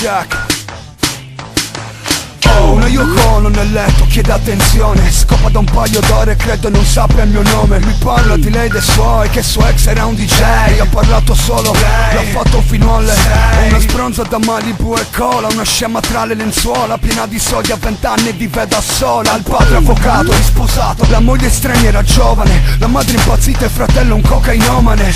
check. Una Yoko Ono nel letto chiede attenzione, scopa da un paio d'ore e credo non sappia il mio nome. Mi parla di lei e dei suoi, che suo ex era un DJ. Ha parlato solo, l'ha fatto fino alle 6. Una sbronza da Malibu e cola, una scema tra le lenzuola, piena di soldi a 20 anni vive da sola. Il padre avvocato, risposato, la moglie straniera giovane, la madre impazzita e il fratello un cocainomane.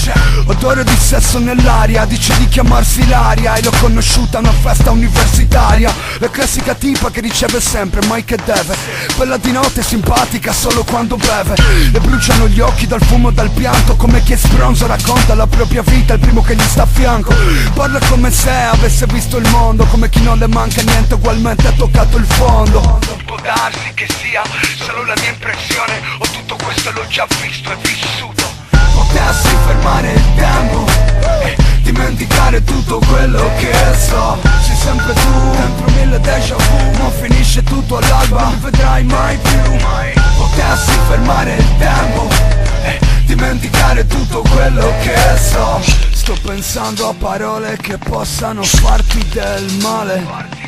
Odore di sesso nell'aria, dice di chiamarsi Ilaria e l'ho conosciuta a una festa universitaria. La classica tipa che riceve sempre mai che deve, quella di notte simpatica solo quando beve. Le bruciano gli occhi dal fumo e dal pianto, come chi è sbronzo racconta la propria vita il primo che gli sta a fianco. Parla come se avesse visto il mondo, come chi non le manca niente ugualmente ha toccato il fondo. Può darsi che sia solo la mia impressione, o tutto questo l'ho già visto e vissuto. Potessi fermare il tempo e dimenticare tutto quello che so. Sei sempre tu, dentro mille déjà vu, ma finisce tutto all'alba, non mi vedrai mai più. Potessi fermare il tempo e dimenticare tutto quello che so. Sto pensando a parole che possano farti del male.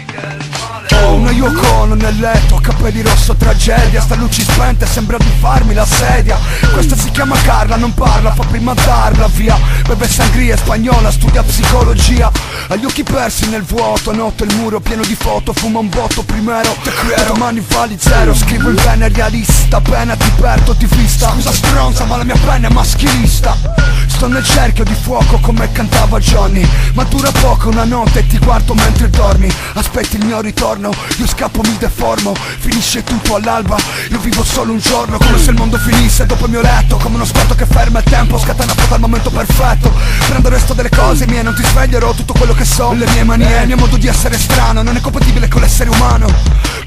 Ho una Yoko Ono nel letto, capelli rosso tragedia, sta luci spente, sembra di farmi la sedia. Questa si chiama Carla, non parla, fa prima darla via. Beve sangria spagnola, studia psicologia. Ha gli occhi persi nel vuoto, noto il muro pieno di foto, fuma un botto primero. E domani vali zero, scrivo il bene realista, appena ti perdo ti vista. Scusa stronza ma la mia penna è maschilista. Sto nel cerchio di fuoco come cantava Johnny, ma dura poco una notte e ti guardo mentre dormi. Aspetti il mio ritorno, io scappo, mi deformo, finisce tutto all'alba, io vivo solo un giorno, come se il mondo finisse dopo il mio letto, come uno sport che ferma il tempo, scatta una foto al momento perfetto. Prendo il resto delle cose mie, non ti sveglierò tutto quello che so, le mie manie, il mio modo di essere strano, non è compatibile con l'essere umano.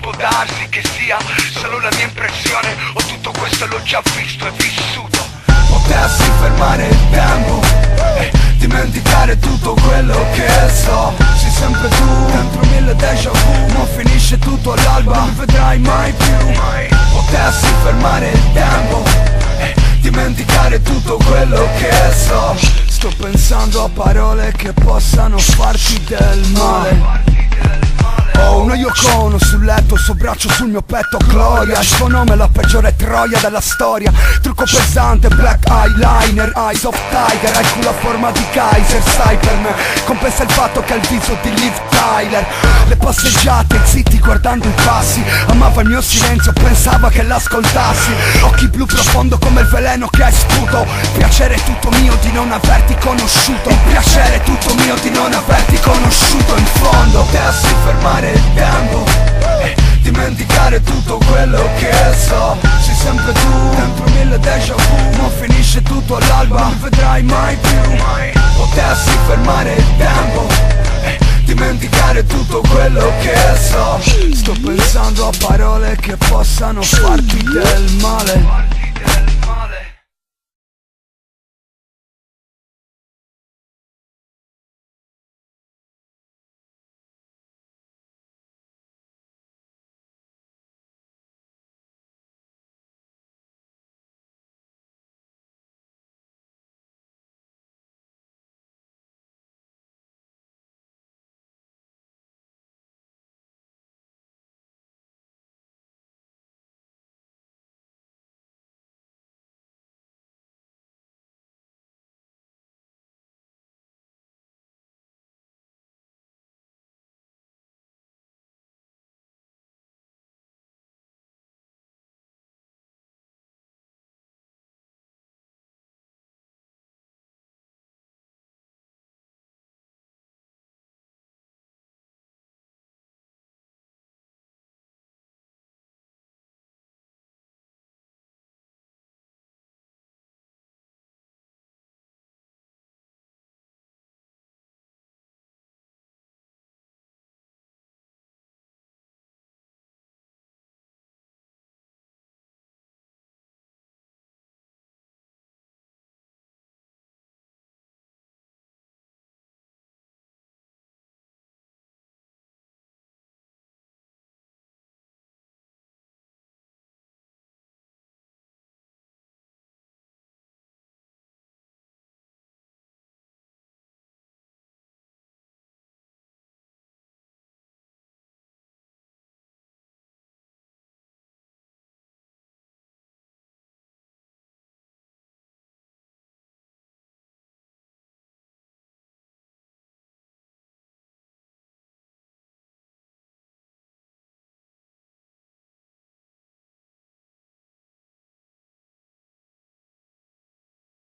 Può darsi che sia solo la mia impressione, o tutto questo l'ho già visto e vissuto. Potessi fermare il tempo e dimenticare tutto quello che so. Sei sempre tu, dentro mille déjà vu, ma finisce tutto all'alba, non mi vedrai mai più. Potessi fermare il tempo e dimenticare tutto quello che so. Sto pensando a parole che possano farti del male. Ho una Yoko Ono sul letto, il suo braccio sul mio petto gloria. Il suo nome è la peggiore troia della storia. Trucco pesante, black eyeliner, eyes of tiger. Ha il culo a forma di Kaiser, sai per me compensa il fatto che ha il viso di Liv Tyler. Le passeggiate, zitti guardando i passi. Amava il mio silenzio, pensava che l'ascoltassi. Occhi blu profondo come il veleno che hai sputo. Piacere tutto mio di non averti conosciuto. Il piacere tutto mio di non averti conosciuto in fondo. Potessi fermare il tempo e dimenticare tutto quello che so. Sei sempre tu, dentro mille déjà vu, ma finisce tutto all'alba, non mi vedrai mai più. Potessi fermare il tempo e dimenticare tutto quello che so. Sto pensando a parole che possano farti del male.